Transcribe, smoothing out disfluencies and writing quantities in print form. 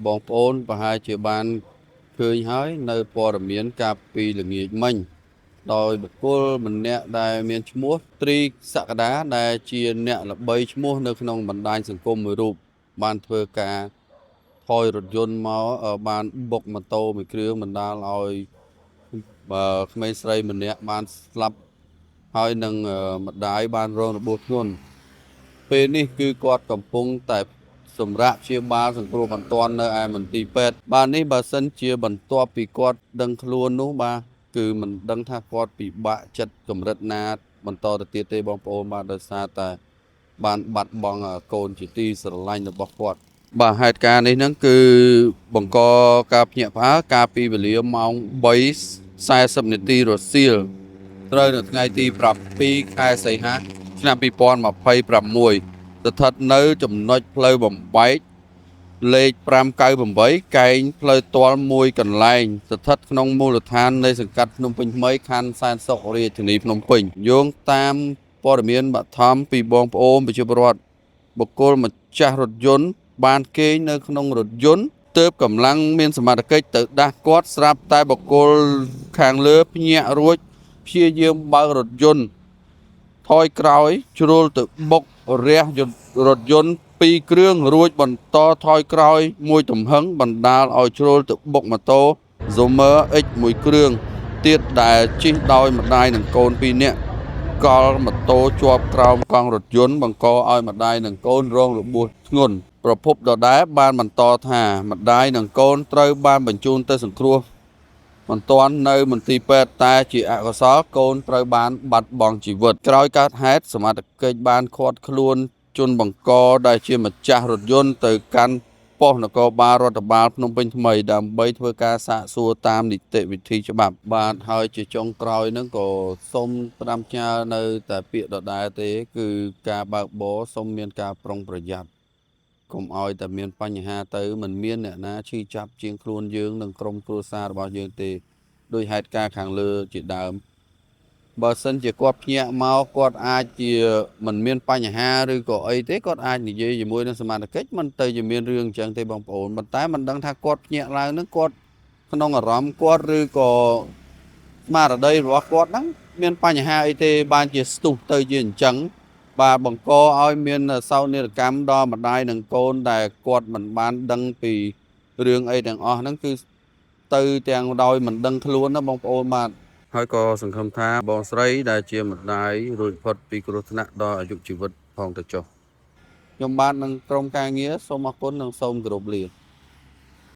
បងប្អូនប្រហែលជាបានឃើញហើយនៅព័ត៌មានកាលពីល្ងាចមិញដោយបុគ្គលម្នាក់ដែលមានឈ្មោះត្រីសក្តាដែលជាអ្នកល្បីឈ្មោះនៅក្នុងបណ្ដាញសង្គមមួយរូបបានធ្វើការថយរថយន្តមកបានបុកម៉ូតូមួយគ្រឿងបណ្ដាលឲ្យក្មេងស្រីម្នាក់បានស្លាប់ហើយនឹងម្ដាយបានរងរបួសធ្ងន់ពេលនេះគឺគាត់កំពុងតែសម្រាប់ព្យាបាលសង្គ្រោះបន្ទាន់នៅឯមន្ទីរពេទ្យបាទនេះបើសិនជាបន្ទាប់ពីគាត់ដឹងខ្លួននោះបាទគឺមិនដឹងថាគាត់ពិបាកចិត្តកម្រិតណាបន្តទៅទៀតទេបងប្អូនបាទដោយសារតែបានបាត់បង់កូនជាទីស្រឡាញ់របស់គាត់បាទហេតុការណ៍នេះហ្នឹងគឺបង្កការភ្ញាក់ផ្អើលកាលពីវេលាម៉ោង3:40នាទីរសៀលត្រូវនៅថ្ងៃទី7ខែសីហាឆ្នាំ2026ស្ថិតនៅចំណុចផ្លូវបំបែកលេខ598កែងផ្លូវទាល់មួយកន្លែងស្ថិតក្នុងមូលដ្ឋាននៃសង្កាត់ភ្នំពេញថ្មីខណ្ឌសែនសុខរាជធានីភ្នំពេញយោងតាមព័ត៌មានបឋមពីបងប្អូនប្រជាពលរដ្ឋបុគ្គលម្ចាស់រថយន្តបានគេងនៅក្នុងរថយន្តទើបកម្លាំងមានសមត្ថកិច្ចទៅដាស់គាត់ស្រាប់តែបុគ្គលខាងលើភ្ញាក់រួចព្យាយាមបើករថយន្តថយក្រោយជ្រុលទៅបុករះរថយន្ត2គ្រឿងរួចបន្តថយក្រោយមួយទំហឹងបណ្ដាលឲ្យជ្រុលទៅបុកម៉ូតូ Zoomer X មួយគ្រឿងទៀតដែលជិះដោយម្ដាយនិងកូន2នាក់កលម៉ូតូជាប់ក្រោមកង់រថយន្តបង្កឲ្យម្ដាយនិងកូនរងរបួសធ្ងន់ប្រពន្ធដដែលបានបន្តថាម្ដាយនិងកូនត្រូវបានបញ្ជូនទៅសង្គ្រោះបន្ទាន់នៅមន្ទីរពេទ្យតែជាអកុសលកូនត្រូវបានបាត់បង់ជីវិតក្រោយកើតហេតុសមត្ថកិច្ចបានឃាត់ខ្លួនជនបង្កដែលជាម្ចាស់រថយន្តទៅកាន់ប៉ុស្តិ៍នគរបាលរដ្ឋបាលភ្នំពេញថ្មីដើម្បីធ្វើការសាកសួរតាមនីតិវិធីច្បាប់បាទហើយជាចុងក្រោយហ្នឹងក៏សូមផ្ដាំផ្ញើនៅតែពាក្យដដែលទេគឺការបើកបរសូមមានការប្រុងប្រយ័ត្នកុំឲ្យតែមានបញ្ហាទៅមិនមានអ្នកណាឈឺចាប់ជាងខ្លួនយើងនិងក្រុមគ្រួសាររបស់យើងទេដោយហេតុការណ៍ខាងលើជាដើមបើសិនជាគាត់ភ្ញាក់មកគាត់អាចជាមិនមានបញ្ហាឬក៏អីទេគាត់អាចនិយាយជាមួយនឹងសមាជិកមិនទៅជាមានរឿងអញ្ចឹងទេបងប្អូនប៉ុន្តែមិនដឹងថាគាត់ភ្ញាក់ឡើងនឹងគាត់ក្នុងអារម្មណ៍គាត់ឬក៏ស្មារតីរបស់គាត់ហ្នឹងមានបញ្ហាអីទេបានជាស្ទុះទៅជាអញ្ចឹងបាទបង្កឲ្យមានសោកនាដកម្មដល់ម្ដាយនិងកូនដែលគាត់មិនបានដឹងពីរឿងអីទាំងអស់ហ្នឹងគឺទៅទាំងដោយមិនដឹងខ្លួនណាបងប្អូនបាទហើយក៏សង្ឃឹមថាបងស្រីដែលជាម្ដាយរួចផុតពីគ្រោះថ្នាក់ដល់អាយុជីវិតផងទៅចុះខ្ញុំបាទនឹងក្រុមការងារសូមអរគុណនិងសូមគោរពលា